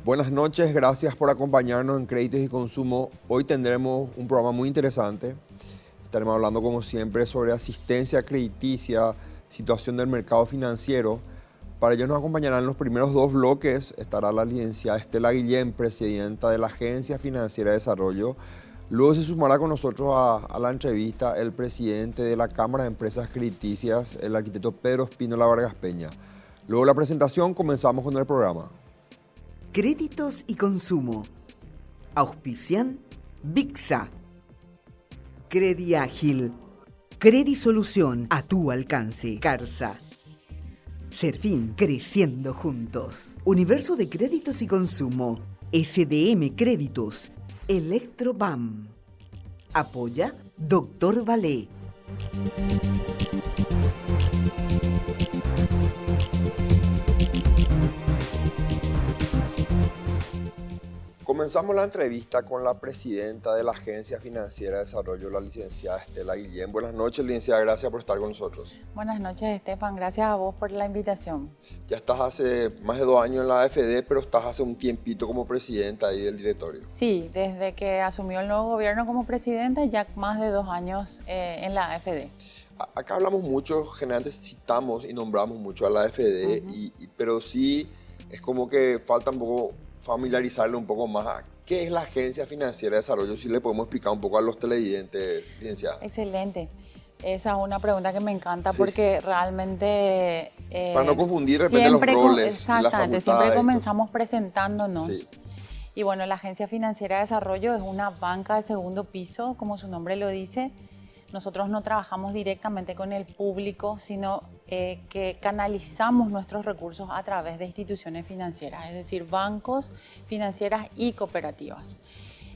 Buenas noches, gracias por acompañarnos en Créditos y Consumo. Hoy tendremos un programa muy interesante. Estaremos hablando como siempre sobre asistencia crediticia, situación del mercado financiero. Para ello nos acompañarán en los primeros dos bloques. Estará la licenciada Estela Guillén, presidenta de la Agencia Financiera de Desarrollo. Luego se sumará con nosotros a la entrevista el presidente de la Cámara de Empresas Crediticias, el arquitecto Pedro Espínola Vargas Peña. Luego de la presentación comenzamos con el programa. Créditos y Consumo. Auspician Bixa. Credi Ágil. Credi Solución a tu alcance. Carsa. Serfín, creciendo juntos. Universo de Créditos y Consumo. SDM Créditos. Electrobam. Apoya Dr. Valé. Comenzamos la entrevista con la presidenta de la Agencia Financiera de Desarrollo, la licenciada Estela Guillén. Buenas noches, licenciada, gracias por estar con nosotros. Buenas noches, Estefan, gracias a vos por la invitación. Ya estás hace más de 2 años en la AFD, pero estás hace un tiempito como presidenta ahí del directorio. Sí, desde que asumió el nuevo gobierno como presidenta, ya más de 2 años en la AFD. Acá hablamos mucho, generalmente citamos y nombramos mucho a la AFD, pero sí es como que falta un poco familiarizarle un poco más a qué es la Agencia Financiera de Desarrollo, si le podemos explicar un poco a los televidentes, licenciada. Excelente. Esa es una pregunta que me encanta porque realmente... para no confundir de repente los roles. Exactamente, siempre comenzamos presentándonos. Sí. Y bueno, la Agencia Financiera de Desarrollo es una banca de segundo piso, como su nombre lo dice. Nosotros no trabajamos directamente con el público, sino que canalizamos nuestros recursos a través de instituciones financieras, es decir, bancos, financieras y cooperativas.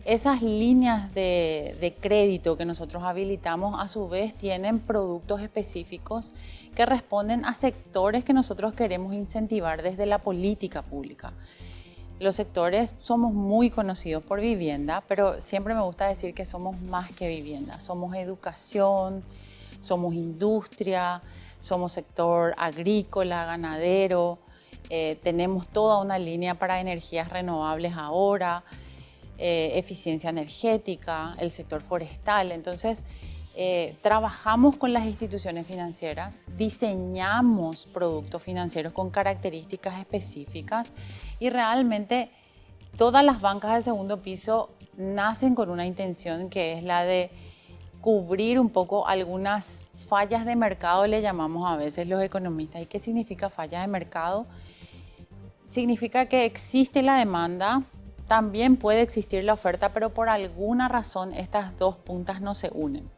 Esas líneas de crédito que nosotros habilitamos, a su vez, tienen productos específicos que responden a sectores que nosotros queremos incentivar desde la política pública. Los sectores somos muy conocidos por vivienda, pero siempre me gusta decir que somos más que vivienda. Somos educación, somos industria, somos sector agrícola, ganadero, tenemos toda una línea para energías renovables ahora, eficiencia energética, el sector forestal. Entonces, trabajamos con las instituciones financieras, diseñamos productos financieros con características específicas y realmente todas las bancas de segundo piso nacen con una intención que es la de cubrir un poco algunas fallas de mercado, le llamamos a veces los economistas. ¿Y qué significa falla de mercado? Significa que existe la demanda, también puede existir la oferta, pero por alguna razón estas dos puntas no se unen.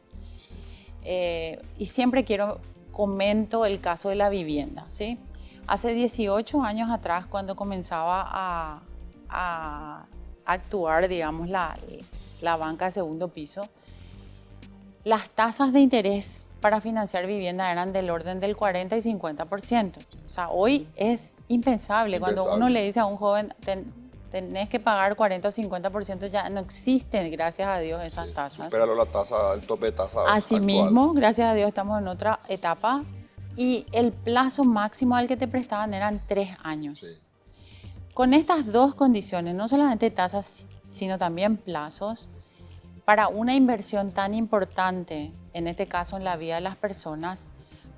Y siempre comento el caso de la vivienda, ¿sí? Hace 18 años atrás, cuando comenzaba a actuar, digamos, la banca de segundo piso, las tasas de interés para financiar vivienda eran del orden del 40 y 50%. O sea, hoy es impensable. Cuando uno le dice a un joven, tenés que pagar 40 o 50%, ya no existen, gracias a Dios, esas tasas. Supéralo la tasa, el tope de tasa Asimismo, gracias a Dios, estamos en otra etapa y el plazo máximo al que te prestaban eran 3 años. Sí. Con estas dos condiciones, no solamente tasas, sino también plazos, para una inversión tan importante, en este caso en la vida de las personas,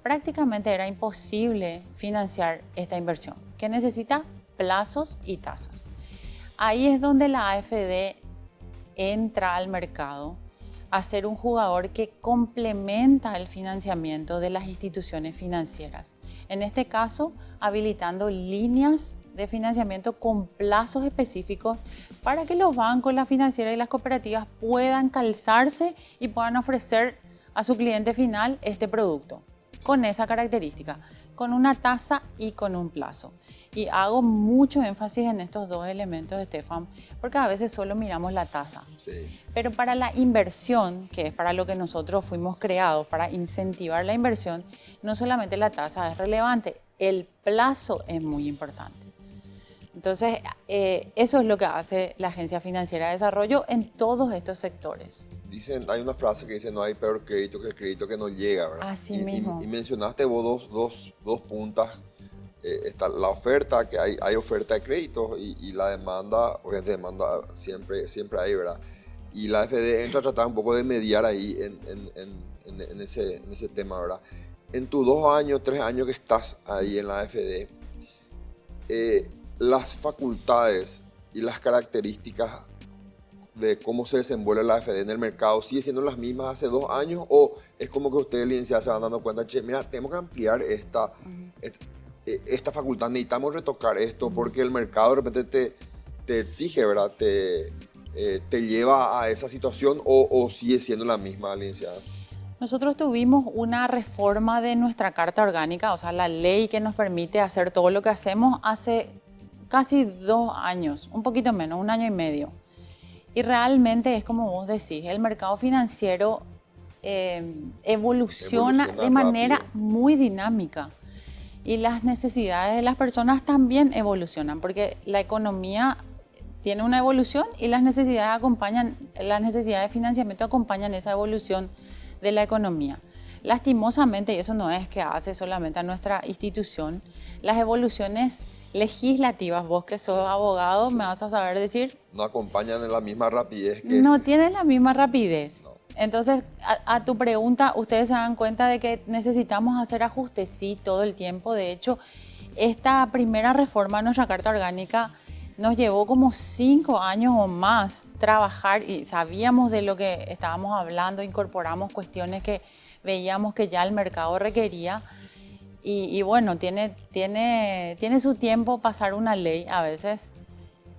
prácticamente era imposible financiar esta inversión, que necesita plazos y tasas. Ahí es donde la AFD entra al mercado a ser un jugador que complementa el financiamiento de las instituciones financieras. En este caso, habilitando líneas de financiamiento con plazos específicos para que los bancos, las financieras y las cooperativas puedan calzarse y puedan ofrecer a su cliente final este producto con esa característica, con una tasa y con un plazo. Y hago mucho énfasis en estos dos elementos, Estefan, porque a veces solo miramos la tasa. Sí. Pero para la inversión, que es para lo que nosotros fuimos creados, para incentivar la inversión, no solamente la tasa es relevante, el plazo es muy importante. Entonces, eso es lo que hace la Agencia Financiera de Desarrollo en todos estos sectores. Dicen, hay una frase que dice, no hay peor crédito que el crédito que no llega, ¿verdad? Así mismo. Y mencionaste vos dos puntas. Está la oferta, que hay oferta de créditos y la demanda, obviamente demanda siempre hay, ¿verdad? Y la AFD entra a tratar un poco de mediar ahí en ese tema, ¿verdad? En tus 2 años, 3 años que estás ahí en la AFD, las facultades y las características de cómo se desenvuelve la AFD en el mercado, ¿sigue siendo las mismas hace 2 años o es como que ustedes, licenciados, se van dando cuenta, che, mira, tenemos que ampliar esta facultad, necesitamos retocar esto porque el mercado de repente te exige, ¿verdad? Te lleva a esa situación o sigue siendo la misma, licenciada? Nosotros tuvimos una reforma de nuestra Carta Orgánica, o sea, la ley que nos permite hacer todo lo que hacemos hace casi 2 años, un poquito menos, 1 año y medio. Y realmente es como vos decís, el mercado financiero evoluciona de manera muy dinámica. Y las necesidades de las personas también evolucionan, porque la economía tiene una evolución y las necesidades de financiamiento acompañan esa evolución de la economía. Lastimosamente, y eso no es que hace solamente a nuestra institución, las evoluciones legislativas, vos que sos abogado, sí, me vas a saber decir. No acompañan en la misma rapidez No tienen la misma rapidez. No. Entonces, a tu pregunta, ustedes se dan cuenta de que necesitamos hacer ajustes, sí, todo el tiempo. De hecho, esta primera reforma de nuestra Carta Orgánica nos llevó como 5 años o más trabajar y sabíamos de lo que estábamos hablando, incorporamos cuestiones que veíamos que ya el mercado requería. Y bueno, tiene su tiempo pasar una ley a veces.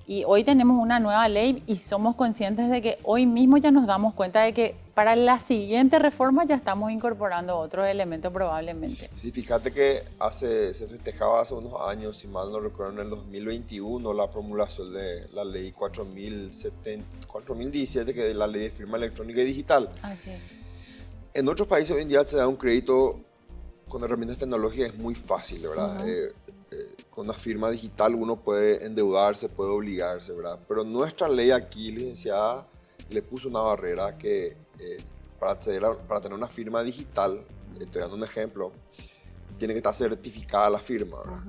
Y hoy tenemos una nueva ley y somos conscientes de que hoy mismo ya nos damos cuenta de que para la siguiente reforma ya estamos incorporando otros elementos probablemente. Sí, fíjate que se festejaba hace unos años, si mal no recuerdo, en el 2021 la promulgación de la ley 4017, que es la ley de firma electrónica y digital. Así es. En otros países hoy en día se da un crédito con herramientas tecnológicas, es muy fácil, ¿verdad? Con una firma digital uno puede endeudarse, puede obligarse, ¿verdad? Pero nuestra ley aquí, licenciada, le puso una barrera que para tener una firma digital, estoy dando un ejemplo, tiene que estar certificada la firma, ¿verdad?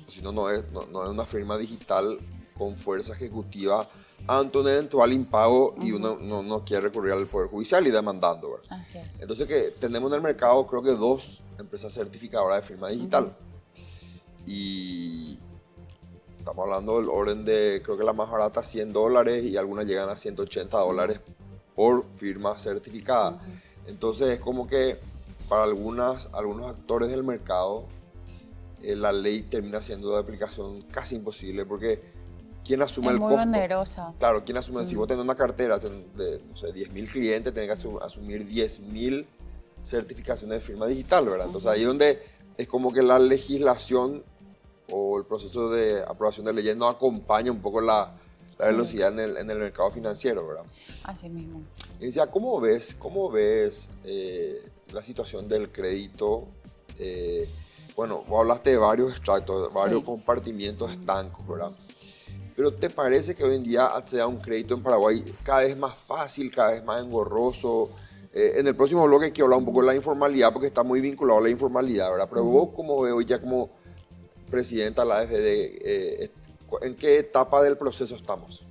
Si no, no es una firma digital con fuerza ejecutiva ante un eventual impago y uno no quiere recurrir al Poder Judicial y demandando, ¿verdad? Así es. Entonces que tenemos en el mercado creo que 2 empresas certificadoras de firma digital. Y estamos hablando del orden de, creo que la más barata $100 y algunas llegan a $180 por firma certificada. Entonces es como que para algunos actores del mercado la ley termina siendo de aplicación casi imposible porque ¿quién asume el costo? Es muy onerosa. Claro, ¿quién asume? Si vos tenés una cartera de, no sé, 10.000 clientes, tenés que asumir 10.000 certificaciones de firma digital, ¿verdad? Entonces ahí es donde es como que la legislación o el proceso de aprobación de leyes no acompaña un poco la velocidad en el mercado financiero, ¿verdad? Así mismo. Licenciada, ¿cómo ves la situación del crédito? Bueno, vos hablaste de varios extractos, varios compartimientos estancos, ¿verdad? Pero ¿te parece que hoy en día acceder a un crédito en Paraguay cada vez más fácil, cada vez más engorroso? En el próximo bloque quiero hablar un poco de la informalidad porque está muy vinculado a la informalidad, ¿verdad? Pero vos, ¿cómo ves hoy ya como presidenta de la AFD, en qué etapa del proceso estamos?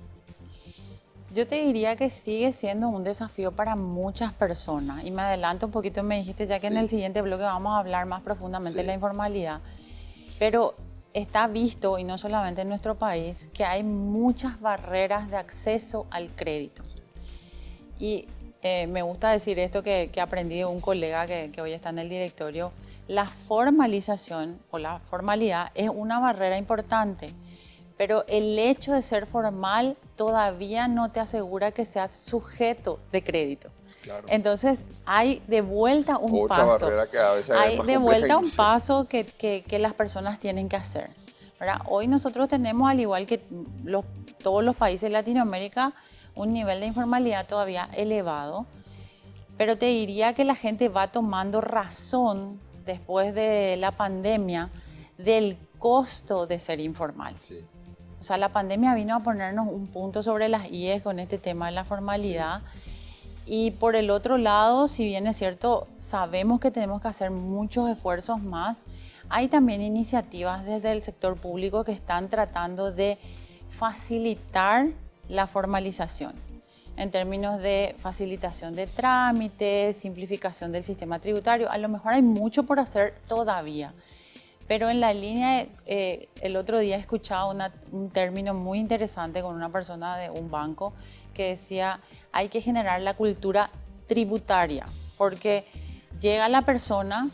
Yo te diría que sigue siendo un desafío para muchas personas. Y me adelanto un poquito, me dijiste ya que en el siguiente bloque vamos a hablar más profundamente de la informalidad. Pero está visto, y no solamente en nuestro país, que hay muchas barreras de acceso al crédito. Y me gusta decir esto que aprendí de un colega que hoy está en el directorio. La formalización o la formalidad es una barrera importante, pero el hecho de ser formal todavía no te asegura que seas sujeto de crédito. Claro. Entonces hay de vuelta un paso. Barrera que a veces hay de vuelta un paso que las personas tienen que hacer, ¿verdad? Hoy nosotros tenemos, al igual que todos los países de Latinoamérica, un nivel de informalidad todavía elevado, pero te diría que la gente va tomando razón después de la pandemia del costo de ser informal. Sí. sea, la pandemia vino a ponernos un punto sobre las IES con este tema de la formalidad. Y por el otro lado, si bien es cierto, sabemos que tenemos que hacer muchos esfuerzos más, hay también iniciativas desde el sector público que están tratando de facilitar la formalización en términos de facilitación de trámites, simplificación del sistema tributario. A lo mejor hay mucho por hacer todavía, pero en la línea, el otro día he escuchado un término muy interesante con una persona de un banco que decía, hay que generar la cultura tributaria, porque llega la persona,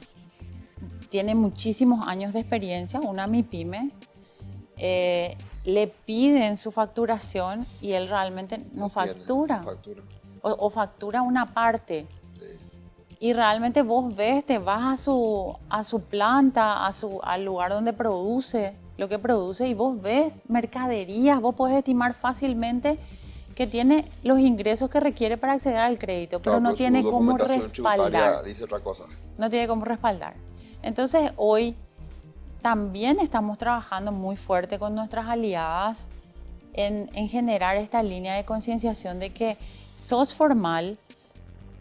tiene muchísimos años de experiencia, una MIPYME, le piden su facturación y él realmente no factura. O factura una parte. Y realmente vos ves, te vas a su planta, al lugar donde produce lo que produce y vos ves mercaderías, vos podés estimar fácilmente que tiene los ingresos que requiere para acceder al crédito, pero no tiene cómo respaldar. Dice otra cosa. No tiene cómo respaldar. Entonces hoy también estamos trabajando muy fuerte con nuestras aliadas en generar esta línea de concienciación de que sos formal,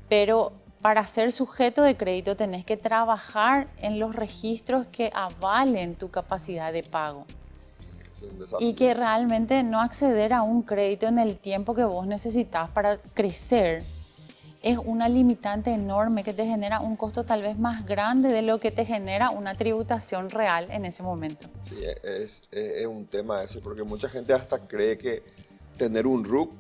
pero para ser sujeto de crédito tenés que trabajar en los registros que avalen tu capacidad de pago. Y que realmente no acceder a un crédito en el tiempo que vos necesitas para crecer es una limitante enorme que te genera un costo tal vez más grande de lo que te genera una tributación real en ese momento. Sí, es un tema ese, porque mucha gente hasta cree que tener un RUC,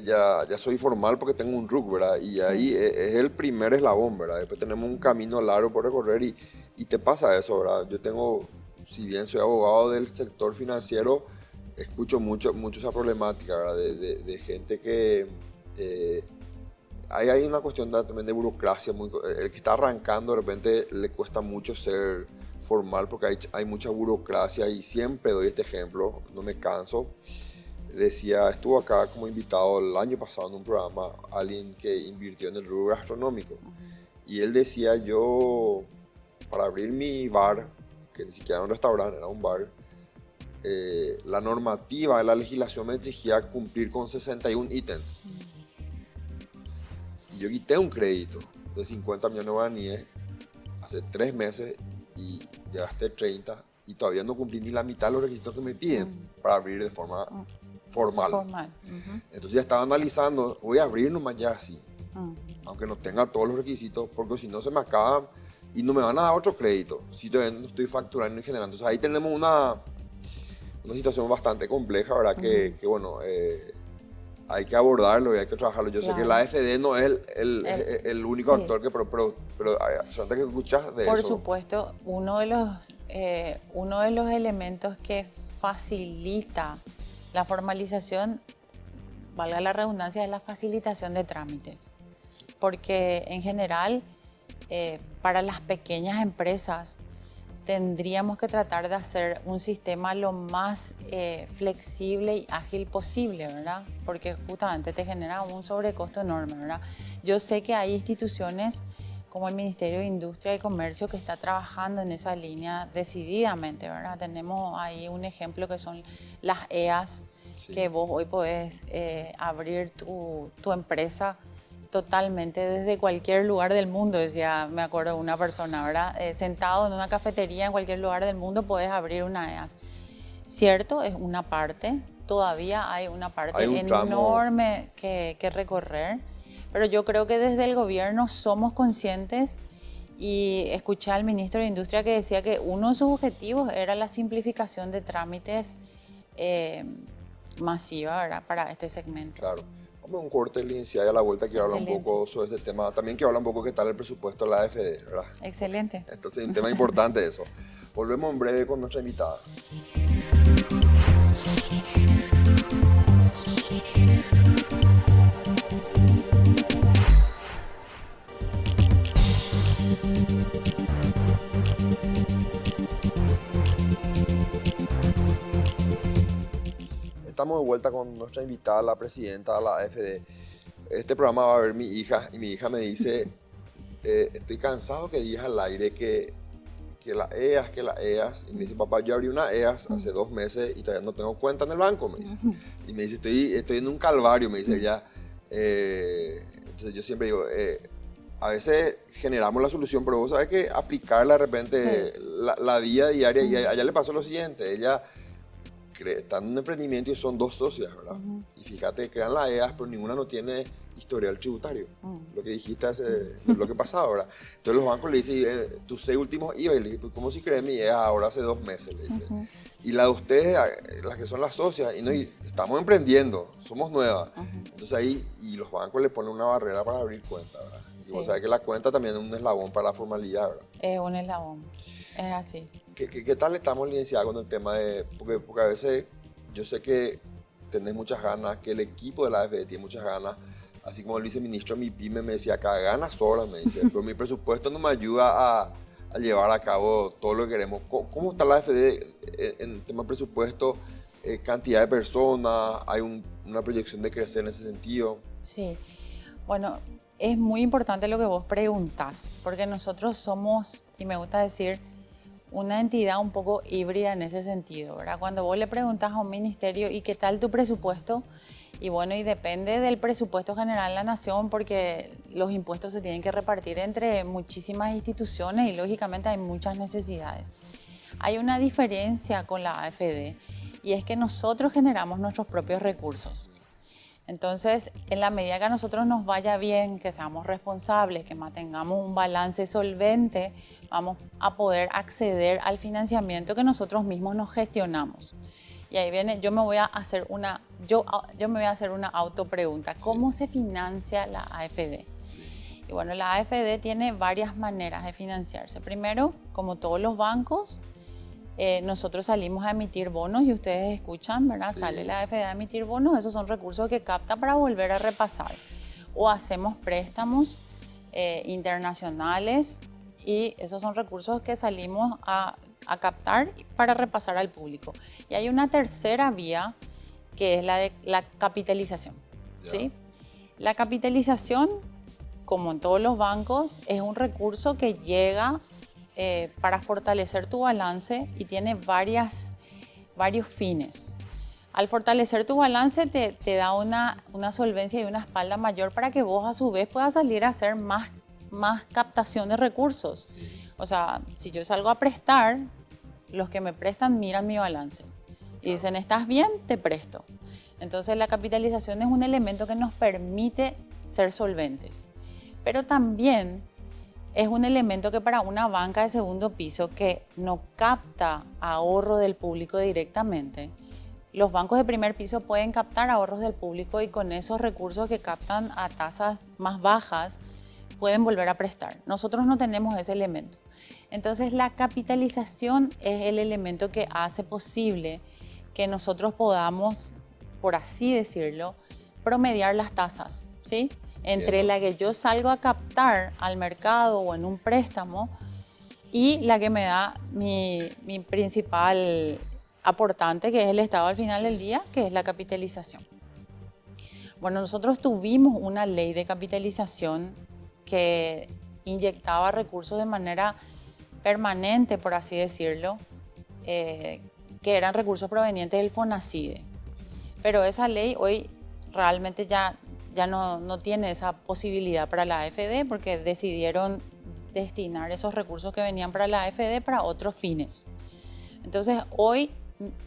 ya soy formal porque tengo un RUC, ¿verdad? Y sí, ahí es el primer eslabón, ¿verdad? Después tenemos un camino largo por recorrer y te pasa eso, ¿verdad? Yo tengo, si bien soy abogado del sector financiero, escucho mucho esa problemática, ¿verdad? De gente que... hay una cuestión también de burocracia. El que está arrancando de repente le cuesta mucho ser formal porque hay mucha burocracia y siempre doy este ejemplo, no me canso. Decía, estuvo acá como invitado el año pasado en un programa alguien que invirtió en el rubro gastronómico. Y él decía, yo para abrir mi bar, que ni siquiera era un restaurante, era un bar, la normativa de la legislación me exigía cumplir con 61 ítems. Y yo quité un crédito de 50 millones de guaraníes hace 3 meses y ya gasté 30 y todavía no cumplí ni la mitad de los requisitos que me piden para abrir de forma formal. Entonces ya estaba analizando, voy a abrir nomás ya así, aunque no tenga todos los requisitos, porque si no se me acaban y no me van a dar otro crédito si todavía no estoy facturando y generando. Entonces ahí tenemos una situación bastante compleja, ¿verdad? Que bueno, hay que abordarlo y hay que trabajarlo. Yo sé que la AFD no es el único actor que, pero solamente que escuchas de eso. Por supuesto, uno de los elementos que facilita la formalización, valga la redundancia, es la facilitación de trámites. Porque en general, para las pequeñas empresas, tendríamos que tratar de hacer un sistema lo más flexible y ágil posible, ¿verdad? Porque justamente te genera un sobrecosto enorme, ¿verdad? Yo sé que hay instituciones como el Ministerio de Industria y Comercio que está trabajando en esa línea decididamente, ¿verdad? Tenemos ahí un ejemplo que son las EAS, sí, que vos hoy podés abrir tu empresa totalmente desde cualquier lugar del mundo, decía, me acuerdo de una persona, ¿verdad? Sentado en una cafetería en cualquier lugar del mundo podés abrir una EAS. Cierto, es una parte, todavía hay una parte enorme que recorrer, pero yo creo que desde el gobierno somos conscientes y escuché al ministro de Industria que decía que uno de sus objetivos era la simplificación de trámites masiva, ¿verdad? Para este segmento. Claro. Vamos a un corte, licenciada, y a la vuelta quiero hablar un poco sobre este tema. También quiero hablar un poco qué tal el presupuesto de la AFD, ¿verdad? Excelente. Entonces, es un tema importante eso. Volvemos en breve con nuestra invitada. Estamos de vuelta con nuestra invitada, la presidenta de la AFD. Este programa va a ver mi hija y mi hija me dice, estoy cansado que digas al aire que que la EAS. Y me dice, papá, yo abrí una EAS hace 2 meses y todavía no tengo cuenta en el banco, me dice. Y me dice, estoy en un calvario, me dice ella. Entonces yo siempre digo, a veces generamos la solución, pero vos sabés que aplicarla de repente, la vida diaria, y a ella le pasó lo siguiente, ella está en un emprendimiento y son 2 socias, ¿verdad? Y fíjate, crean la EAS, pero ninguna no tiene historial tributario. Lo que dijiste lo que pasaba, ¿verdad? Entonces los bancos le dicen, tus 6 últimos IVA, y le dije, pues, ¿cómo si creé mi EAS ahora hace 2 meses? Le dice. Y la de ustedes, las que son las socias, y estamos emprendiendo, somos nuevas. Entonces ahí, y los bancos le ponen una barrera para abrir cuenta, ¿verdad? Y vos sabés que la cuenta también es un eslabón para la formalidad, ¿verdad? Es un eslabón, es así. ¿Qué tal estamos, licenciada, con el tema de...? Porque a veces yo sé que tenés muchas ganas, que el equipo de la AFD tiene muchas ganas. Así como el viceministro mi pyme me decía, acá ganas solas, me dice, pero mi presupuesto no me ayuda a llevar a cabo todo lo que queremos. ¿Cómo está la AFD en tema de presupuesto? ¿Cantidad de personas? ¿Hay una proyección de crecer en ese sentido? Sí, bueno, es muy importante lo que vos preguntás, porque nosotros somos, y me gusta decir, una entidad un poco híbrida en ese sentido, ¿verdad? Cuando vos le preguntás a un ministerio, ¿y qué tal tu presupuesto? Y bueno, y depende del presupuesto general de la nación, porque los impuestos se tienen que repartir entre muchísimas instituciones y lógicamente hay muchas necesidades. Hay una diferencia con la AFD y es que nosotros generamos nuestros propios recursos. Entonces, en la medida que a nosotros nos vaya bien, que seamos responsables, que mantengamos un balance solvente, vamos a poder acceder al financiamiento que nosotros mismos nos gestionamos. Y ahí viene, yo me voy a hacer una autopregunta. ¿Cómo se financia la AFD? Y bueno, la AFD tiene varias maneras de financiarse. Primero, como todos los bancos, nosotros salimos a emitir bonos y ustedes escuchan, ¿verdad? Sí. Sale la AFD a emitir bonos, esos son recursos que capta para volver a repasar. O hacemos préstamos internacionales y esos son recursos que salimos a captar para repasar al público. Y hay una tercera vía que es la de la capitalización, ¿sí? La capitalización, como en todos los bancos, es un recurso que llega para fortalecer tu balance y tiene varios fines. Al fortalecer tu balance te da una solvencia y una espalda mayor para que vos a su vez puedas salir a hacer más captación de recursos. O sea, si yo salgo a prestar, los que me prestan miran mi balance y dicen, ¿estás bien? Te presto. Entonces la capitalización es un elemento que nos permite ser solventes. Pero también es un elemento que para una banca de segundo piso que no capta ahorro del público directamente, los bancos de primer piso pueden captar ahorros del público y con esos recursos que captan a tasas más bajas pueden volver a prestar. Nosotros no tenemos ese elemento. Entonces la capitalización es el elemento que hace posible que nosotros podamos, por así decirlo, promediar las tasas, ¿sí? Entre la que yo salgo a captar al mercado o en un préstamo y la que me da mi principal aportante, que es el Estado al final del día, que es la capitalización. Bueno, nosotros tuvimos una ley de capitalización que inyectaba recursos de manera permanente, por así decirlo, que eran recursos provenientes del FONACIDE. Pero esa ley hoy realmente ya no tiene esa posibilidad para la AFD porque decidieron destinar esos recursos que venían para la AFD para otros fines. Entonces, hoy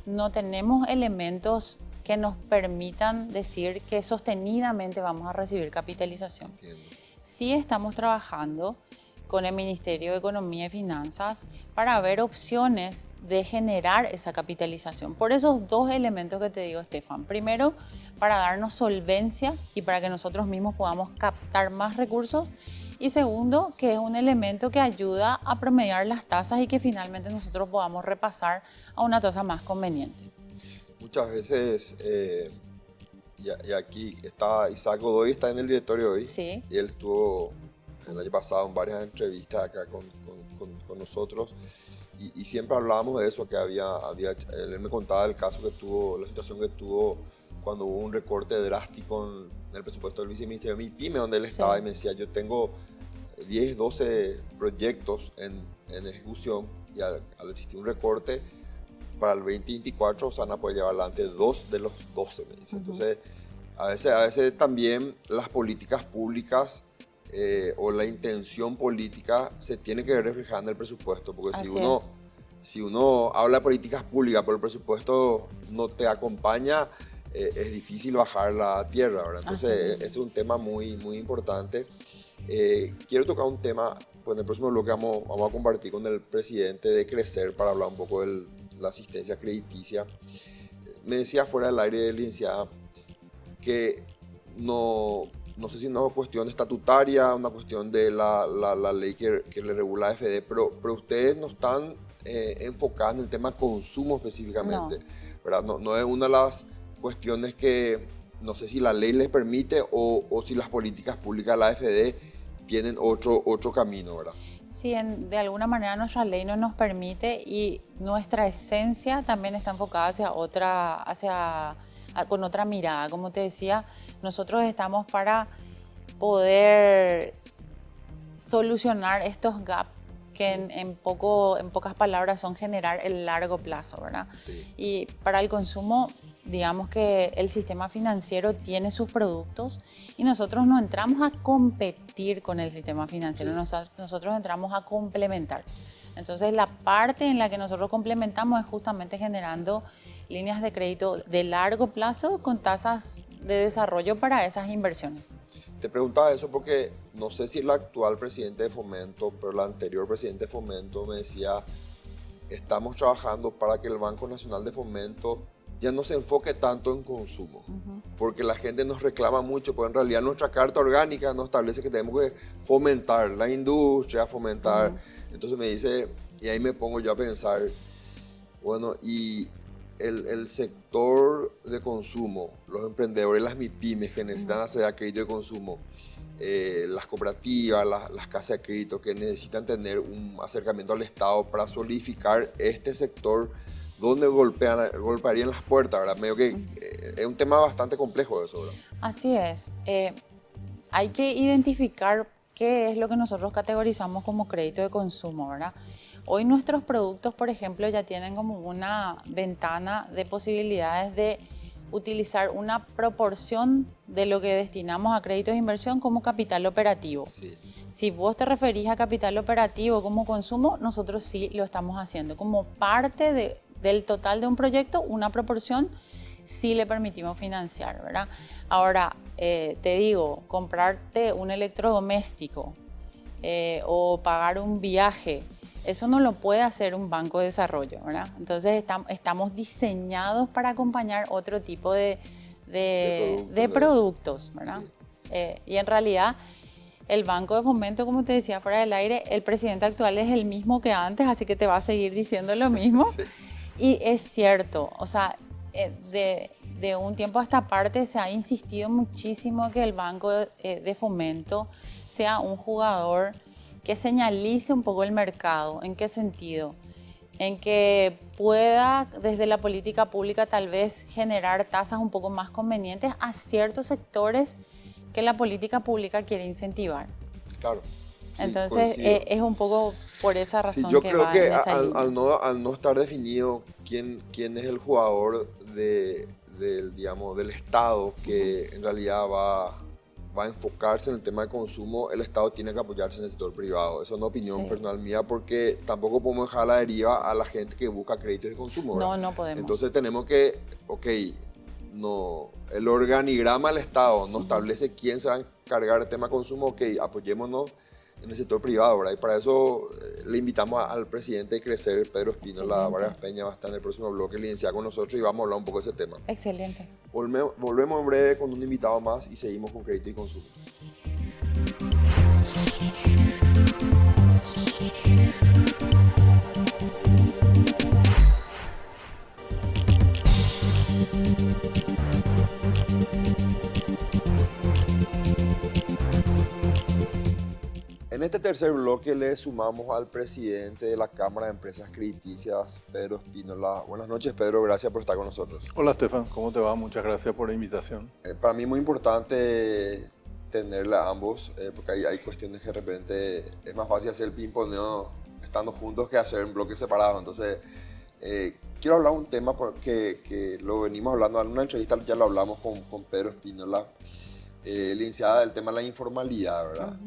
no tenemos elementos que nos permitan decir que sostenidamente vamos a recibir capitalización. Entiendo. Sí estamos trabajando con el Ministerio de Economía y Finanzas para ver opciones de generar esa capitalización. Por esos 2 elementos que te digo, Estefan. Primero, para darnos solvencia y para que nosotros mismos podamos captar más recursos. Y segundo, que es un elemento que ayuda a promediar las tasas y que finalmente nosotros podamos repasar a una tasa más conveniente. Muchas veces, y aquí está Isaac Godoy, está en el directorio hoy. Sí. Y él estuvo el año pasado en varias entrevistas acá con nosotros y siempre hablábamos de eso, que él me contaba el caso que tuvo, la situación que tuvo cuando hubo un recorte drástico en el presupuesto del viceministerio de mi pyme, donde él estaba. Sí. Y me decía, yo tengo 10, 12 proyectos en ejecución y al existir un recorte, para el 2024 se van a poder llevar adelante 2 de los 12, me dice. Entonces, a veces también las políticas públicas o la intención política se tiene que ver reflejada en el presupuesto, porque si uno habla de políticas públicas, pero el presupuesto no te acompaña, es difícil bajar la tierra, ¿verdad? Entonces, ese es un tema muy, muy importante. Quiero tocar un tema, pues en el próximo bloque vamos a compartir con el presidente de Crecer para hablar un poco de la asistencia crediticia. Me decía fuera del aire, licenciada, que no sé si es una cuestión estatutaria, una cuestión de la ley que le regula a AFD, pero ustedes no están enfocadas en el tema consumo específicamente, ¿verdad? No es una de las cuestiones que no sé si la ley les permite o si las políticas públicas de la AFD tienen otro camino, ¿verdad? Sí, de alguna manera nuestra ley no nos permite y nuestra esencia también está enfocada con otra mirada. Como te decía, nosotros estamos para poder solucionar estos gaps que en pocas palabras son generar el largo plazo, ¿verdad? Sí. Y para el consumo, digamos que el sistema financiero tiene sus productos y nosotros no entramos a competir con el sistema financiero, nosotros entramos a complementar. Entonces, la parte en la que nosotros complementamos es justamente generando líneas de crédito de largo plazo con tasas de desarrollo para esas inversiones. Te preguntaba eso porque no sé si el actual presidente de Fomento, pero el anterior presidente de Fomento me decía, estamos trabajando para que el Banco Nacional de Fomento ya no se enfoque tanto en consumo, porque la gente nos reclama mucho, porque en realidad nuestra carta orgánica nos establece que tenemos que fomentar la industria, fomentar. Entonces me dice, y ahí me pongo yo a pensar, bueno, y el sector de consumo, los emprendedores, las MIPYMES que necesitan acceder a crédito de consumo, las cooperativas, las casas de crédito que necesitan tener un acercamiento al Estado para solidificar este sector donde golpearían las puertas, ¿verdad? Medio que es un tema bastante complejo eso, ¿verdad? Así es. Hay que identificar qué es lo que nosotros categorizamos como crédito de consumo, ¿verdad? Hoy nuestros productos, por ejemplo, ya tienen como una ventana de posibilidades de utilizar una proporción de lo que destinamos a créditos de inversión como capital operativo. Sí. Si vos te referís a capital operativo como consumo, nosotros sí lo estamos haciendo. Como parte del total de un proyecto, una proporción sí le permitimos financiar, ¿verdad? Ahora, te digo, comprarte un electrodoméstico o pagar un viaje, eso no lo puede hacer un banco de desarrollo, ¿verdad? Entonces estamos diseñados para acompañar otro tipo de productos, ¿verdad? Sí. Y en realidad el Banco de Fomento, como te decía fuera del aire, el presidente actual es el mismo que antes, así que te va a seguir diciendo lo mismo. Sí. Y es cierto, o sea, de un tiempo a esta parte se ha insistido muchísimo que el Banco de Fomento sea un jugador que señalice un poco el mercado. ¿En qué sentido? En que pueda, desde la política pública, tal vez generar tasas un poco más convenientes a ciertos sectores que la política pública quiere incentivar. Claro. Sí, entonces, es un poco por esa razón sí, yo que creo va que en esa línea. al no estar definido quién es el jugador del Estado que en realidad va a enfocarse en el tema de consumo, el Estado tiene que apoyarse en el sector privado. Esa es una opinión personal mía, porque tampoco podemos dejar a la deriva a la gente que busca créditos de consumo, ¿verdad? No podemos. Entonces tenemos que, el organigrama del Estado no establece quién se va a encargar del tema de consumo, apoyémonos en el sector privado, ¿verdad? Y para eso le invitamos al presidente de Crecer, Pedro Espínola Vargas Peña, va a estar en el próximo bloque, licenciado con nosotros, y vamos a hablar un poco de ese tema. Excelente. Volvemos en breve con un invitado más y seguimos con crédito y consumo. En este tercer bloque le sumamos al presidente de la Cámara de Empresas Crediticias, Pedro Espínola. Buenas noches, Pedro, gracias por estar con nosotros. Hola, Estefan, ¿cómo te va? Muchas gracias por la invitación. Para mí es muy importante tenerla a ambos, porque hay cuestiones que de repente es más fácil hacer el ping-poneo estando juntos que hacer en bloques separados. Entonces, quiero hablar de un tema que lo venimos hablando en una entrevista, ya lo hablamos con Pedro Espínola, licenciada, del tema de la informalidad, ¿verdad?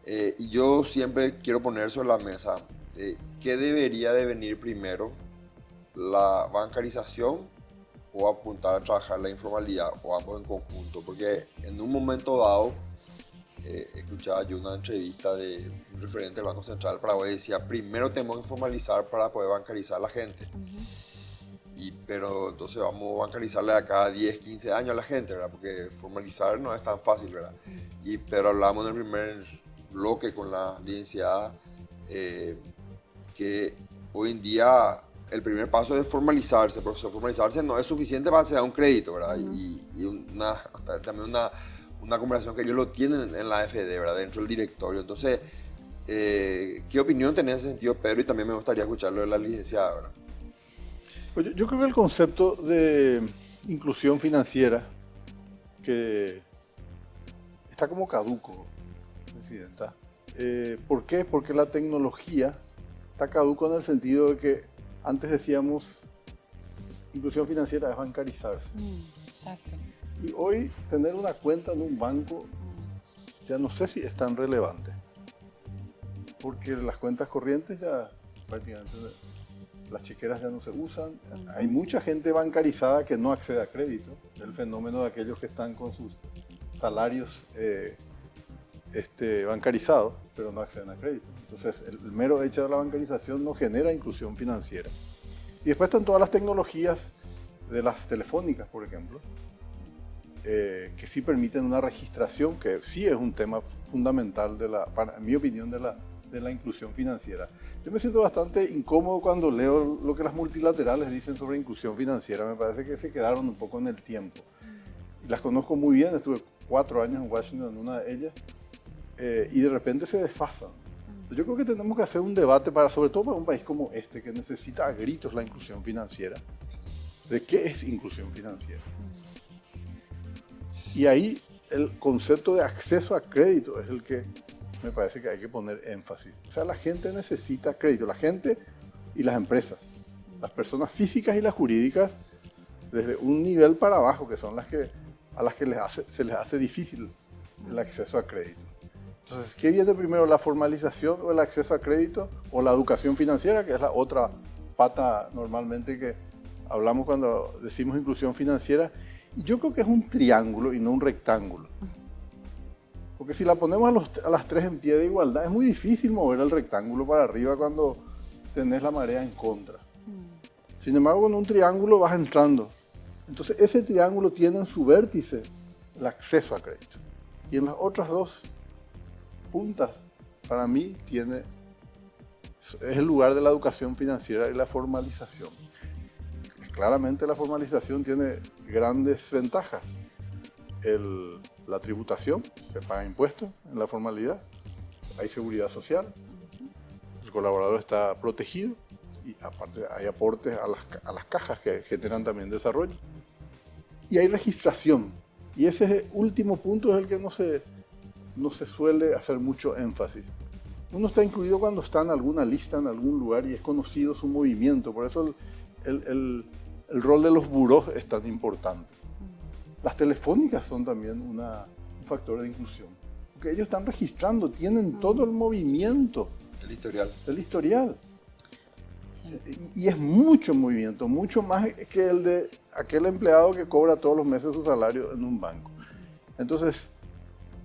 Y yo siempre quiero poner sobre la mesa qué debería de venir primero, la bancarización o apuntar a trabajar la informalidad, o ambos en conjunto, porque en un momento dado escuchaba yo una entrevista de un referente del Banco Central del Paraguay, decía, primero tenemos que formalizar para poder bancarizar a la gente. Pero entonces vamos a bancarizarle a cada 10, 15 años a la gente, ¿verdad? Porque formalizar no es tan fácil, ¿verdad? Pero hablamos en el primer bloque con la licenciada que hoy en día el primer paso es formalizarse, pero formalizarse no es suficiente para que se da un crédito, ¿verdad? Y también una conversación que ellos lo tienen en la AFD, ¿verdad? Dentro del directorio. Entonces, ¿qué opinión tenés en ese sentido, Pedro? Y también me gustaría escucharlo de la licenciada, ¿verdad? Pues yo creo que el concepto de inclusión financiera, que está como caduco, Presidenta. ¿Por qué? Porque la tecnología está caduco en el sentido de que antes decíamos inclusión financiera es bancarizarse. Exacto. Y hoy tener una cuenta en un banco ya no sé si es tan relevante. Porque las cuentas corrientes ya prácticamente, las chequeras ya no se usan. Hay mucha gente bancarizada que no accede a crédito. El fenómeno de aquellos que están con sus salarios bancarizados, pero no acceden a crédito. Entonces, el mero hecho de la bancarización no genera inclusión financiera. Y después están todas las tecnologías de las telefónicas, por ejemplo, que sí permiten una registración, que sí es un tema fundamental, en mi opinión, de la inclusión financiera. Yo me siento bastante incómodo cuando leo lo que las multilaterales dicen sobre inclusión financiera. Me parece que se quedaron un poco en el tiempo. Y las conozco muy bien, estuve 4 años en Washington en una de ellas, y de repente se desfasan. Yo creo que tenemos que hacer un debate, sobre todo para un país como este, que necesita a gritos la inclusión financiera, de qué es inclusión financiera. Y ahí el concepto de acceso a crédito es el que me parece que hay que poner énfasis. O sea, la gente necesita crédito, la gente y las empresas, las personas físicas y las jurídicas, desde un nivel para abajo, que son a las que se les hace difícil el acceso a crédito. Entonces, ¿qué viene primero, la formalización o el acceso a crédito, o la educación financiera, que es la otra pata normalmente que hablamos cuando decimos inclusión financiera? Y yo creo que es un triángulo y no un rectángulo. Porque si la ponemos a las tres en pie de igualdad, es muy difícil mover el rectángulo para arriba cuando tenés la marea en contra. Sin embargo, con un triángulo vas entrando. Entonces, ese triángulo tiene en su vértice el acceso a crédito. Y en las otras dos puntas, para mí, es el lugar de la educación financiera y la formalización. Claramente la formalización tiene grandes ventajas. La tributación, se paga impuestos en la formalidad, hay seguridad social, el colaborador está protegido y aparte hay aportes a las cajas que generan también desarrollo. Y hay registración, y ese último punto es el que no se suele hacer mucho énfasis. Uno está incluido cuando está en alguna lista, en algún lugar, y es conocido su movimiento. Por eso el rol de los burós es tan importante. Las telefónicas son también un factor de inclusión, porque ellos están registrando, tienen todo el movimiento. El historial. Sí. Y es mucho movimiento, mucho más que el de aquel empleado que cobra todos los meses su salario en un banco. Entonces,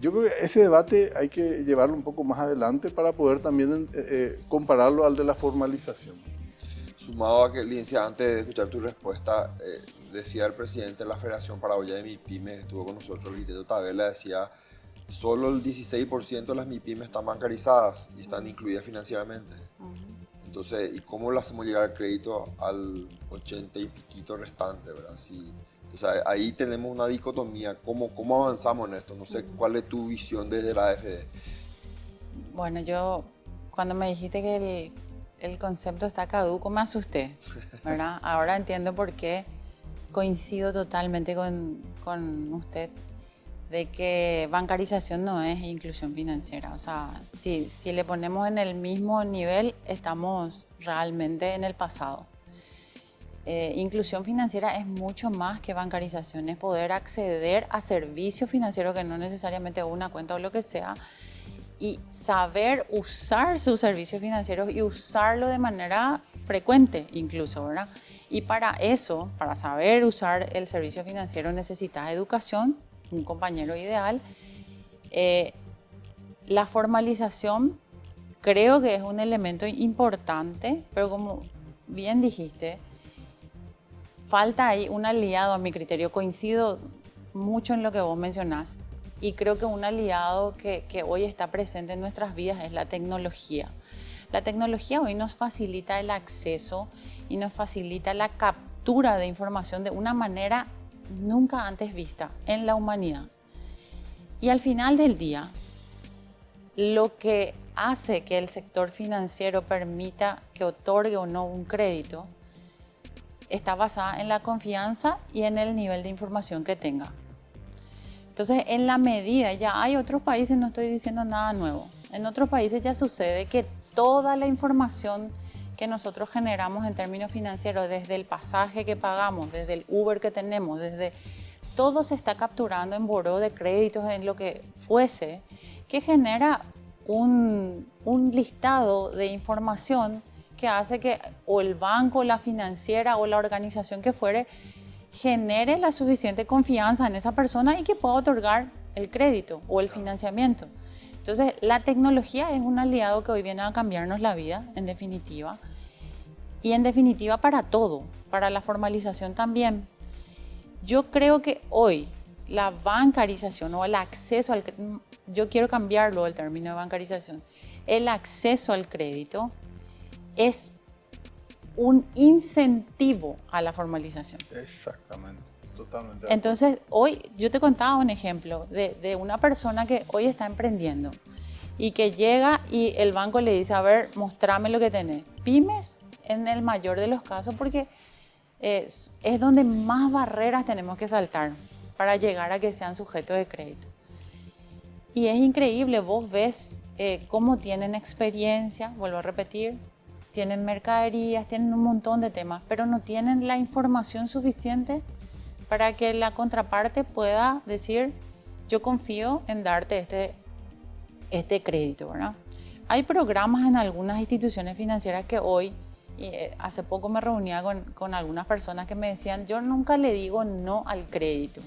yo creo que ese debate hay que llevarlo un poco más adelante para poder también compararlo al de la formalización. Sumado a que, licenciada, antes de escuchar tu respuesta, decía el presidente de la Federación Paraguaya de MIPYMES, estuvo con nosotros, el Guillermo Tabela, decía, solo el 16% de las MIPYMES están bancarizadas y están incluidas financieramente. Entonces, ¿y cómo le hacemos llegar el crédito al 80 y piquito restante, verdad? Sí. Entonces, ahí tenemos una dicotomía. ¿Cómo avanzamos en esto? No sé, ¿cuál es tu visión desde la AFD? Bueno, yo, cuando me dijiste que el concepto está caduco, me asusté, ¿verdad? Ahora entiendo por qué, coincido totalmente con usted. de que bancarización no es inclusión financiera. O sea, si le ponemos en el mismo nivel, estamos realmente en el pasado. Inclusión financiera es mucho más que bancarización, es poder acceder a servicios financieros que no necesariamente una cuenta o lo que sea, y saber usar sus servicios financieros y usarlo de manera frecuente incluso, ¿verdad? Y para eso, para saber usar el servicio financiero, necesitas educación, un compañero ideal. La formalización creo que es un elemento importante, pero como bien dijiste, falta ahí un aliado a mi criterio. Coincido mucho en lo que vos mencionás y creo que un aliado que hoy está presente en nuestras vidas es la tecnología. La tecnología hoy nos facilita el acceso y nos facilita la captura de información de una manera nunca antes vista en la humanidad. Y al final del día, lo que hace que el sector financiero permita que otorgue o no un crédito está basada en la confianza y en el nivel de información que tenga. Entonces, en la medida, ya hay otros países, no estoy diciendo nada nuevo, en otros países ya sucede que toda la información que nosotros generamos en términos financieros, desde el pasaje que pagamos, desde el Uber que tenemos, desde todo se está capturando en buró de créditos, en lo que fuese, que genera un listado de información que hace que o el banco, la financiera o la organización que fuere genere la suficiente confianza en esa persona y que pueda otorgar el crédito o el financiamiento. Entonces, la tecnología es un aliado que hoy viene a cambiarnos la vida, en definitiva. Y en definitiva para todo, para la formalización también. Yo creo que hoy la bancarización o el acceso al crédito, yo quiero cambiarlo el término de bancarización, el acceso al crédito es un incentivo a la formalización. Exactamente, totalmente. Entonces, hoy yo te contaba un ejemplo de una persona que hoy está emprendiendo y que llega y el banco le dice, a ver, mostrame lo que tenés. Pymes en el mayor de los casos, porque es donde más barreras tenemos que saltar para llegar a que sean sujetos de crédito. Y es increíble, vos ves cómo tienen experiencia, vuelvo a repetir, tienen mercaderías, tienen un montón de temas, pero no tienen la información suficiente para que la contraparte pueda decir, yo confío en darte este crédito, ¿verdad? Hay programas en algunas instituciones financieras que hoy, hace poco me reunía con algunas personas que me decían, yo nunca le digo no al crédito.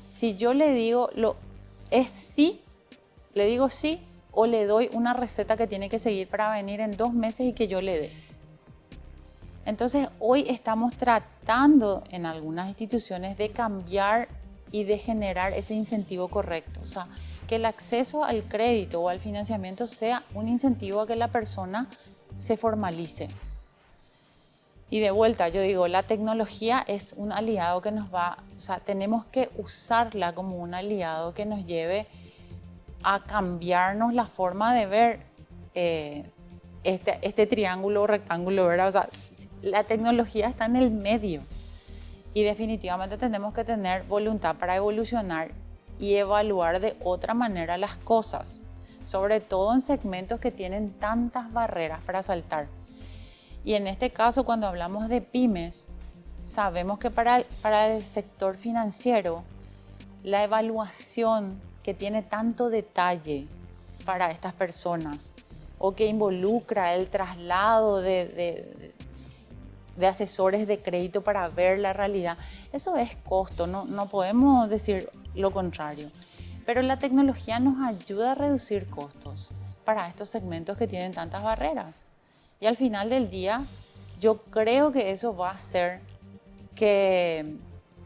Si yo le digo es sí, le digo sí, o le doy una receta que tiene que seguir para venir en 2 meses y que yo le dé. Entonces, hoy estamos tratando en algunas instituciones de cambiar y de generar ese incentivo correcto. O sea, que el acceso al crédito o al financiamiento sea un incentivo a que la persona se formalice. Y de vuelta, yo digo, la tecnología es un aliado que nos va, o sea, tenemos que usarla como un aliado que nos lleve a cambiarnos la forma de ver este triángulo o rectángulo, ¿verdad? O sea, la tecnología está en el medio y definitivamente tenemos que tener voluntad para evolucionar y evaluar de otra manera las cosas, sobre todo en segmentos que tienen tantas barreras para saltar. Y en este caso, cuando hablamos de pymes, sabemos que para el sector financiero, la evaluación que tiene tanto detalle para estas personas o que involucra el traslado de asesores de crédito para ver la realidad, eso es costo, no podemos decir lo contrario. Pero la tecnología nos ayuda a reducir costos para estos segmentos que tienen tantas barreras. Y al final del día, yo creo que eso va a hacer que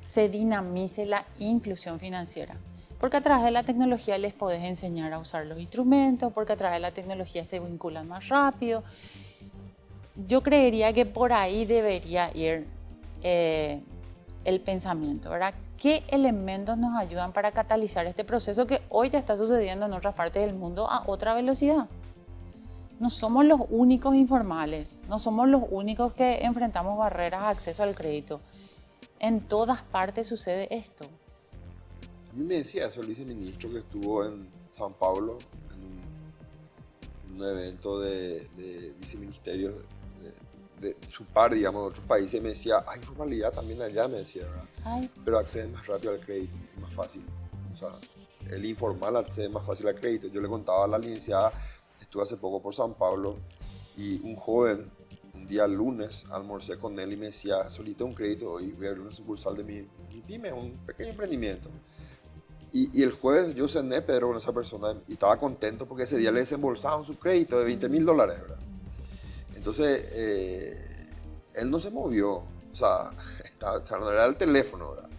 se dinamice la inclusión financiera. Porque a través de la tecnología les podés enseñar a usar los instrumentos, porque a través de la tecnología se vinculan más rápido. Yo creería que por ahí debería ir el pensamiento, ¿verdad? ¿Qué elementos nos ayudan para catalizar este proceso que hoy ya está sucediendo en otras partes del mundo a otra velocidad? No somos los únicos informales, no somos los únicos que enfrentamos barreras a acceso al crédito. En todas partes sucede esto. A mí me decía eso el viceministro que estuvo en San Paulo, en un evento de viceministerios de su par, digamos, de otros países, y me decía, hay informalidad también allá, me decía, ¿verdad? Ay, Pero accede más rápido al crédito, más fácil. O sea, el informal accede más fácil al crédito. Yo le contaba a la licenciada, estuve hace poco por San Pablo, y un joven, un día lunes, almorcé con él y me decía, solicité un crédito, hoy voy a abrir una sucursal de mi pyme, un pequeño emprendimiento. Y el jueves yo cené, Pedro, con esa persona, y estaba contento porque ese día le desembolsaban su crédito de $20,000, ¿verdad? Entonces, él no se movió, o sea, era el teléfono, ¿verdad?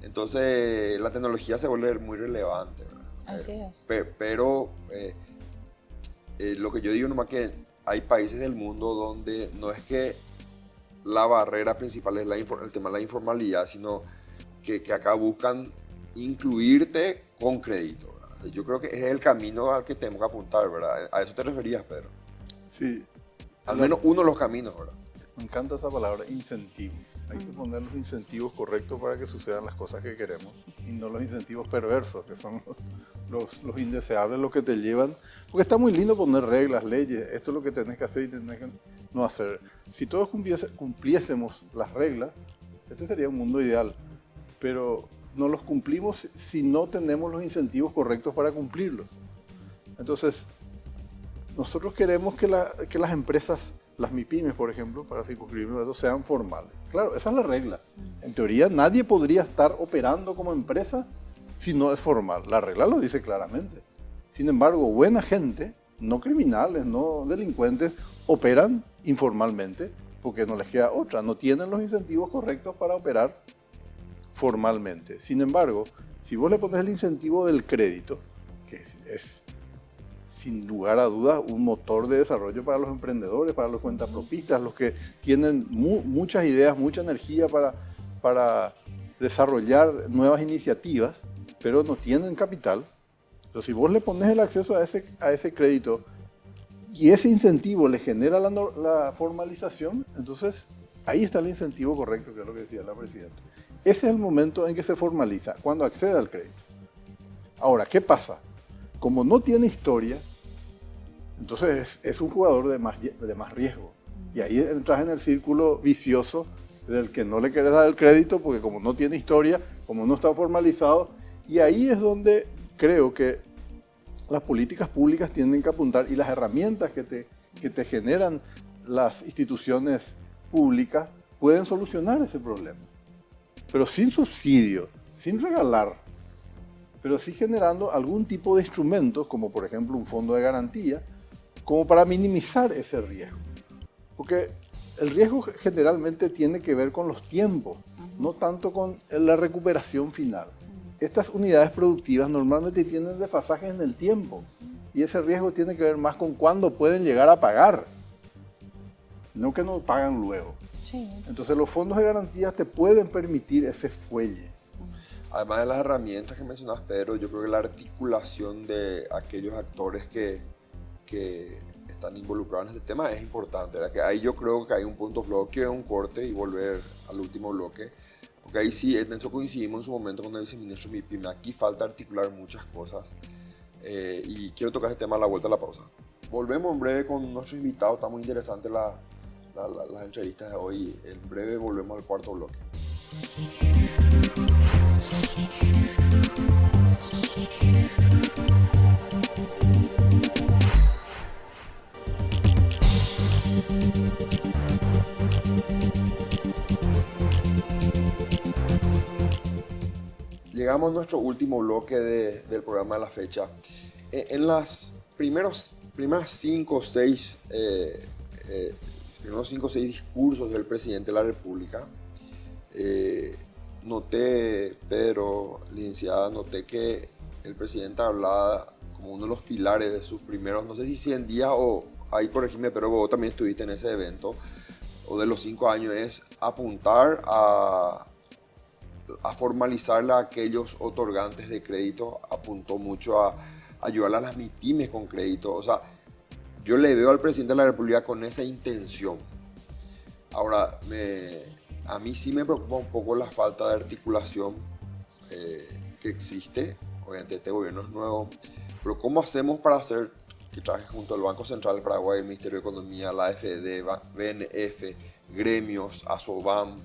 Entonces, la tecnología se vuelve muy relevante, ¿verdad? así es. Pero lo que yo digo nomás que hay países del mundo donde no es que la barrera principal es el tema de la informalidad, sino que acá buscan incluirte con crédito, ¿verdad? Yo creo que ese es el camino al que tenemos que apuntar, ¿verdad? A eso te referías, Pedro. Sí. Al menos uno de los caminos, ¿verdad? Me encanta esa palabra, incentivos. Hay que poner los incentivos correctos para que sucedan las cosas que queremos y no los incentivos perversos, que son los indeseables, los que te llevan. Porque está muy lindo poner reglas, leyes, esto es lo que tenés que hacer y tenés que no hacer. Si todos cumpliésemos las reglas, este sería un mundo ideal. Pero no los cumplimos si no tenemos los incentivos correctos para cumplirlos. Entonces, nosotros queremos que las empresas, las MIPYMES, por ejemplo, para circunscribirnos, sean formales. Claro, esa es la regla. En teoría, nadie podría estar operando como empresa si no es formal. La regla lo dice claramente. Sin embargo, buena gente, no criminales, no delincuentes, operan informalmente porque no les queda otra. No tienen los incentivos correctos para operar formalmente. Sin embargo, si vos le pones el incentivo del crédito, que es sin lugar a dudas un motor de desarrollo para los emprendedores, para los cuentapropistas, los que tienen muchas ideas, mucha energía para desarrollar nuevas iniciativas, pero no tienen capital. Entonces, si vos le pones el acceso a ese crédito y ese incentivo le genera la formalización, entonces ahí está el incentivo correcto, que es lo que decía la presidenta. Ese es el momento en que se formaliza, cuando accede al crédito. Ahora, ¿qué pasa? Como no tiene historia, entonces es un jugador de más riesgo. Y ahí entras en el círculo vicioso del que no le quieres dar el crédito porque como no tiene historia, como no está formalizado, y ahí es donde creo que las políticas públicas tienen que apuntar y las herramientas que te generan las instituciones públicas pueden solucionar ese problema. Pero sin subsidio, sin regalar, pero sí generando algún tipo de instrumentos, como por ejemplo un fondo de garantía, como para minimizar ese riesgo. Porque el riesgo generalmente tiene que ver con los tiempos, no tanto con la recuperación final. Estas unidades productivas normalmente tienen desfasajes en el tiempo y ese riesgo tiene que ver más con cuándo pueden llegar a pagar, no que no pagan luego. Sí. Entonces los fondos de garantía te pueden permitir ese fuelle. Además de las herramientas que mencionas, Pedro, yo creo que la articulación de aquellos actores que están involucrados en este tema es importante, ¿verdad? Que ahí yo creo que hay un punto flojo, que es un corte y volver al último bloque, porque ahí sí, en eso coincidimos en su momento con el viceministro MIPYME. Aquí falta articular muchas cosas y quiero tocar ese tema a la vuelta a la pausa. Volvemos en breve con nuestros invitados, está muy interesante las entrevistas de hoy. En breve volvemos al cuarto bloque. Llegamos a nuestro último bloque del programa de la fecha. En las primeras 5 o 6 discursos del presidente de la República, noté, Pedro, licenciada, noté que el presidente hablaba como uno de los pilares de sus primeros, no sé si 100 días o, ahí corregime, pero vos también estuviste en ese evento, o de los 5 años, es apuntar a formalizar a aquellos otorgantes de crédito. Apuntó mucho a ayudar a las MIPYMES con crédito. O sea, yo le veo al presidente de la República con esa intención. Ahora, a mí sí me preocupa un poco la falta de articulación que existe, obviamente este gobierno es nuevo, pero ¿cómo hacemos para hacer que trabaje junto al Banco Central del Paraguay, el Ministerio de Economía, la AFD, BNF, gremios, ASOBAM?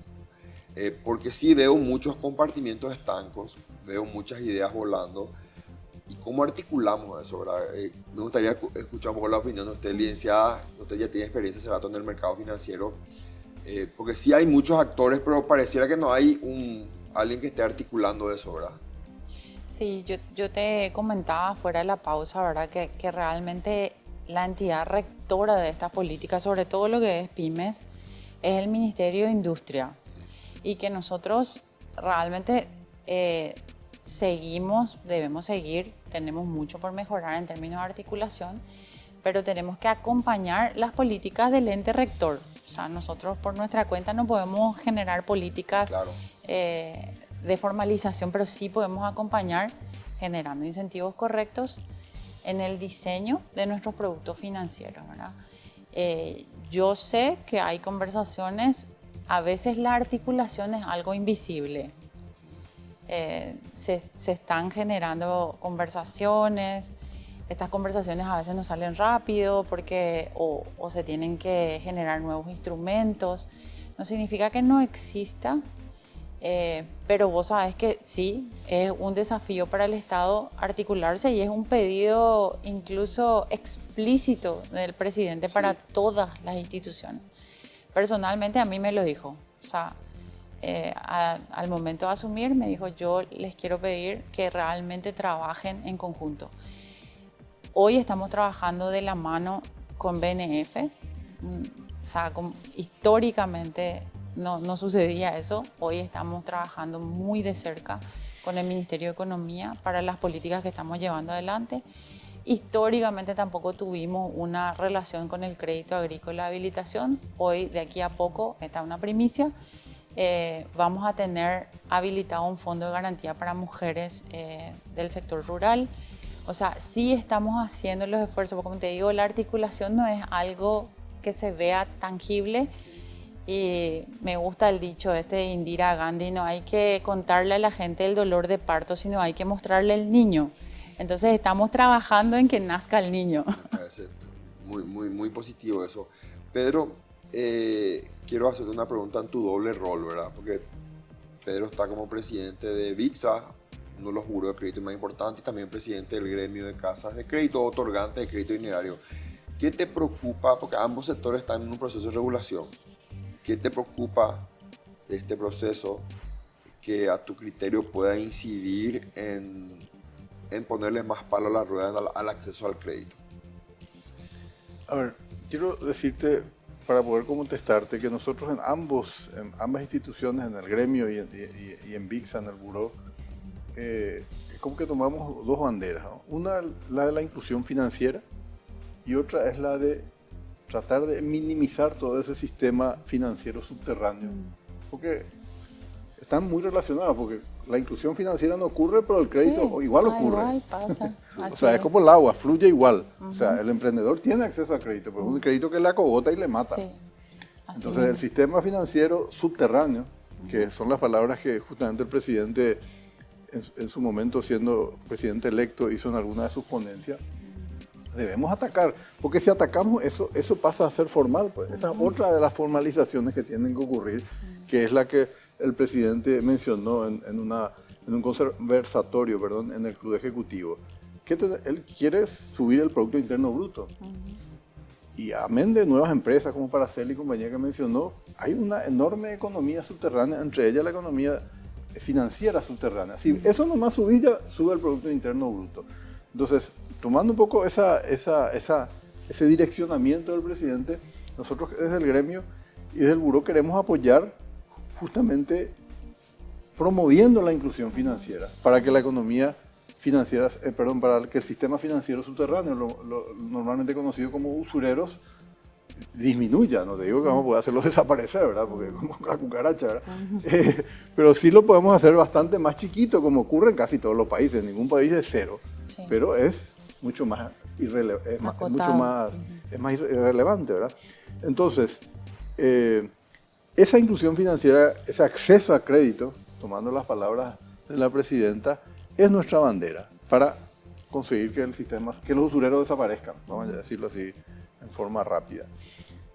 Porque sí veo muchos compartimientos estancos, veo muchas ideas volando. ¿Y cómo articulamos eso, verdad? Me gustaría escuchar un poco la opinión de usted, licenciada. Usted ya tiene experiencia hace rato en el mercado financiero. Porque sí hay muchos actores, pero pareciera que no hay alguien que esté articulando eso, ¿verdad? Sí, yo te comentaba fuera de la pausa, ¿verdad? Que realmente la entidad rectora de estas políticas, sobre todo lo que es pymes, es el Ministerio de Industria. Y que nosotros realmente debemos seguir, tenemos mucho por mejorar en términos de articulación, pero tenemos que acompañar las políticas del ente rector. O sea, nosotros por nuestra cuenta no podemos generar políticas Claro. De formalización, pero sí podemos acompañar generando incentivos correctos en el diseño de nuestros productos financieros, ¿verdad? Yo sé que hay conversaciones, a veces la articulación es algo invisible. Se están generando conversaciones, estas conversaciones a veces no salen rápido porque o se tienen que generar nuevos instrumentos. No significa que no exista, pero vos sabés que sí, es un desafío para el Estado articularse y es un pedido incluso explícito del presidente para todas las instituciones. Personalmente a mí me lo dijo, o sea, al momento de asumir me dijo, yo les quiero pedir que realmente trabajen en conjunto. Hoy estamos trabajando de la mano con BNF, o sea, históricamente no sucedía eso. Hoy estamos trabajando muy de cerca con el Ministerio de Economía para las políticas que estamos llevando adelante. Históricamente tampoco tuvimos una relación con el crédito agrícola de habilitación. Hoy, de aquí a poco, esta es una primicia, vamos a tener habilitado un fondo de garantía para mujeres del sector rural. O sea, sí estamos haciendo los esfuerzos, porque como te digo, la articulación no es algo que se vea tangible. Y me gusta el dicho de Indira Gandhi, no hay que contarle a la gente el dolor de parto, sino hay que mostrarle el niño. Entonces estamos trabajando en que nazca el niño. Parece muy positivo eso. Pedro, quiero hacerte una pregunta en tu doble rol, ¿verdad? Porque Pedro está como presidente de VICSA, uno de los juros de crédito más importantes, y también presidente del gremio de casas de crédito, otorgantes de crédito dinerario. ¿Qué te preocupa? Porque ambos sectores están en un proceso de regulación. ¿Qué te preocupa de este proceso que a tu criterio pueda incidir en ponerle más palo a la rueda al acceso al crédito? A ver, quiero decirte, para poder contestarte, que nosotros en ambas instituciones, en el gremio y en VICSA, en el buró, como que tomamos dos banderas, ¿no? Una, la de la inclusión financiera, y otra es la de tratar de minimizar todo ese sistema financiero subterráneo. Porque están muy relacionados, porque la inclusión financiera no ocurre, pero el crédito igual ocurre. Igual pasa. O sea, es como el agua, fluye igual. O sea, el emprendedor tiene acceso a crédito, pero es un crédito que le acogota y le mata. Sí. Entonces, el sistema financiero subterráneo, que son las palabras que justamente el presidente, en su momento siendo presidente electo, hizo en alguna de sus ponencias, debemos atacar, porque si atacamos eso pasa a ser formal, pues. Esa es otra de las formalizaciones que tienen que ocurrir, que es la que el presidente mencionó en un conversatorio, en el Club Ejecutivo, que él quiere subir el Producto Interno Bruto. Y amén de nuevas empresas como Paracel y compañía que mencionó, hay una enorme economía subterránea, entre ellas la economía financiera subterránea. Si eso nomás sube, ya sube el Producto Interno Bruto. Entonces, tomando un poco ese direccionamiento del presidente, nosotros desde el gremio y desde el buró queremos apoyar justamente promoviendo la inclusión financiera para que la economía financiera, para que el sistema financiero subterráneo, lo normalmente conocido como usureros, disminuya. No te digo que vamos a poder hacerlo desaparecer, ¿verdad? Porque como la cucaracha, ¿verdad? Pero sí lo podemos hacer bastante más chiquito, como ocurre en casi todos los países. Ningún país es cero, pero es mucho más irrelevante, ¿verdad? Entonces, esa inclusión financiera, ese acceso a crédito, tomando las palabras de la presidenta, es nuestra bandera para conseguir que el sistema, que los usureros desaparezcan, vamos a decirlo así en forma rápida.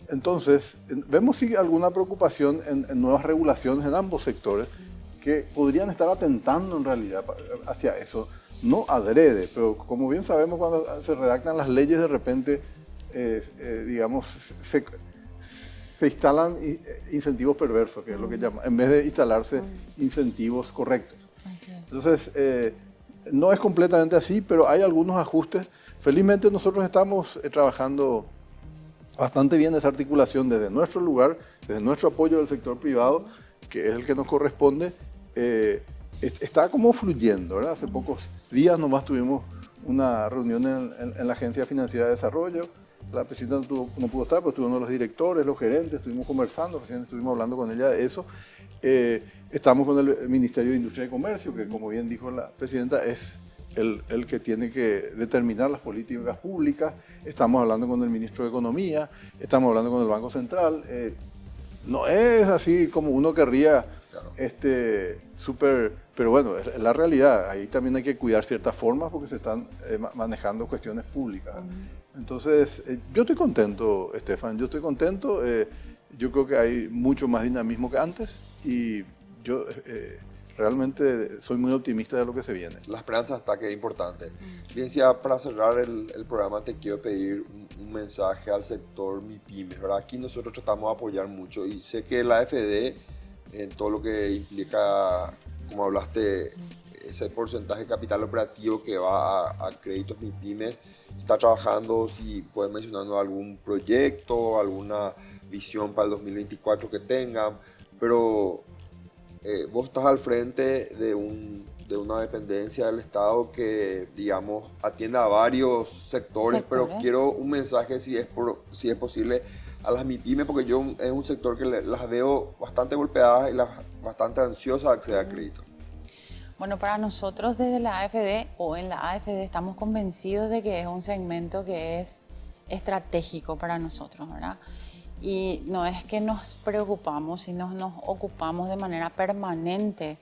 Entonces, vemos sí alguna preocupación en nuevas regulaciones en ambos sectores que podrían estar atentando en realidad hacia eso, no adrede, pero como bien sabemos, cuando se redactan las leyes, de repente, digamos, se instalan incentivos perversos, que es lo que llaman, en vez de instalarse incentivos correctos. Así es. Entonces, no es completamente así, pero hay algunos ajustes. Felizmente nosotros estamos trabajando bastante bien esa articulación desde nuestro lugar, desde nuestro apoyo del sector privado, que es el que nos corresponde. Está como fluyendo, ¿verdad? Hace pocos días nomás tuvimos una reunión en la Agencia Financiera de Desarrollo. La presidenta no pudo estar, pero estuvo uno de los directores, los gerentes, estuvimos conversando, recién estuvimos hablando con ella de eso. Estamos con el Ministerio de Industria y Comercio, que como bien dijo la presidenta, es el que tiene que determinar las políticas públicas. Estamos hablando con el Ministro de Economía, estamos hablando con el Banco Central. No es así como uno querría, súper, pero bueno, es la realidad. Ahí también hay que cuidar ciertas formas porque se están manejando cuestiones públicas. Entonces, yo estoy contento, Estefan, yo estoy contento. Yo creo que hay mucho más dinamismo que antes y yo realmente soy muy optimista de lo que se viene. La esperanza está, que es importante. Bien, ya para cerrar el programa te quiero pedir un mensaje al sector MIPYMES, ¿verdad? Aquí nosotros tratamos de apoyar mucho y sé que la AFD, en todo lo que implica, como hablaste, ese porcentaje de capital operativo que va a créditos MIPYMES, está trabajando, si pueden mencionarnos algún proyecto, alguna visión para el 2024 que tengan, pero vos estás al frente de una dependencia del Estado que, digamos, atiende a varios sectores, pero quiero un mensaje, si es posible, a las MIPYMES, porque yo es un sector que las veo bastante golpeadas y bastante ansiosas de acceder a crédito. Bueno, para nosotros desde la AFD o en la AFD estamos convencidos de que es un segmento que es estratégico para nosotros, ¿verdad? Y no es que nos preocupamos, sino nos ocupamos de manera permanente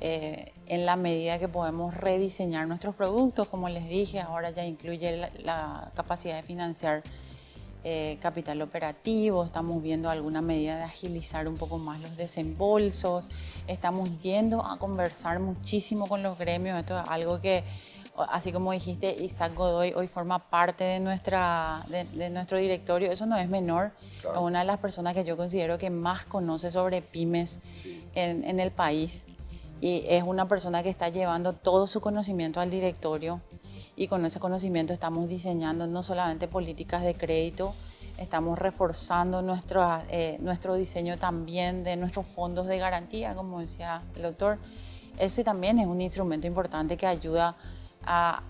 en la medida que podemos rediseñar nuestros productos. Como les dije, ahora ya incluye la capacidad de financiar capital operativo, estamos viendo alguna medida de agilizar un poco más los desembolsos, estamos yendo a conversar muchísimo con los gremios. Esto es algo que, así como dijiste, Isaac Godoy hoy forma parte de nuestro directorio. Eso no es menor, claro. Es una de las personas que yo considero que más conoce sobre pymes en el país, y es una persona que está llevando todo su conocimiento al directorio. Y con ese conocimiento estamos diseñando no solamente políticas de crédito, estamos reforzando nuestro diseño también de nuestros fondos de garantía, como decía el doctor. Ese también es un instrumento importante que ayuda a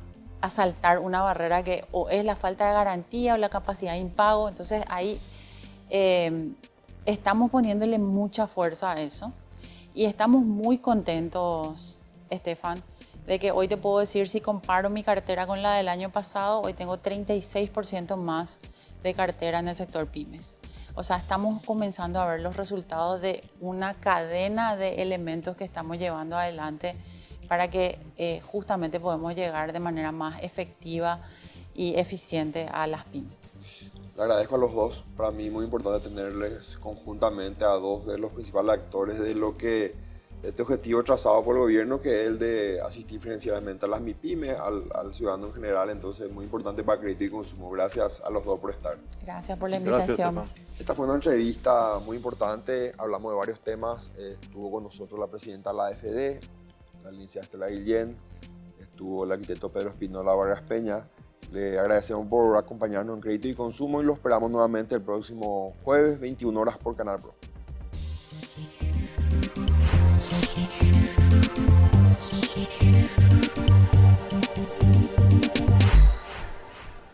saltar una barrera que o es la falta de garantía o la capacidad de impago. Entonces ahí estamos poniéndole mucha fuerza a eso y estamos muy contentos, Estefan, de que hoy te puedo decir, si comparo mi cartera con la del año pasado, hoy tengo 36% más de cartera en el sector pymes. O sea, estamos comenzando a ver los resultados de una cadena de elementos que estamos llevando adelante para que justamente podamos llegar de manera más efectiva y eficiente a las pymes. Le agradezco a los dos. Para mí muy importante tenerles conjuntamente a dos de los principales actores de lo que este objetivo trazado por el gobierno, que es el de asistir financieramente a las MIPYMES, al ciudadano en general. Entonces, muy importante para Crédito y Consumo. Gracias a los dos por estar. Gracias por la invitación. Gracias, esta fue una entrevista muy importante. Hablamos de varios temas. Estuvo con nosotros la presidenta de la AFD, la licenciada Estela Guillén. Estuvo el arquitecto Pedro Espinola Vargas Peña. Le agradecemos por acompañarnos en Crédito y Consumo y lo esperamos nuevamente el próximo jueves, 21 horas por Canal Pro.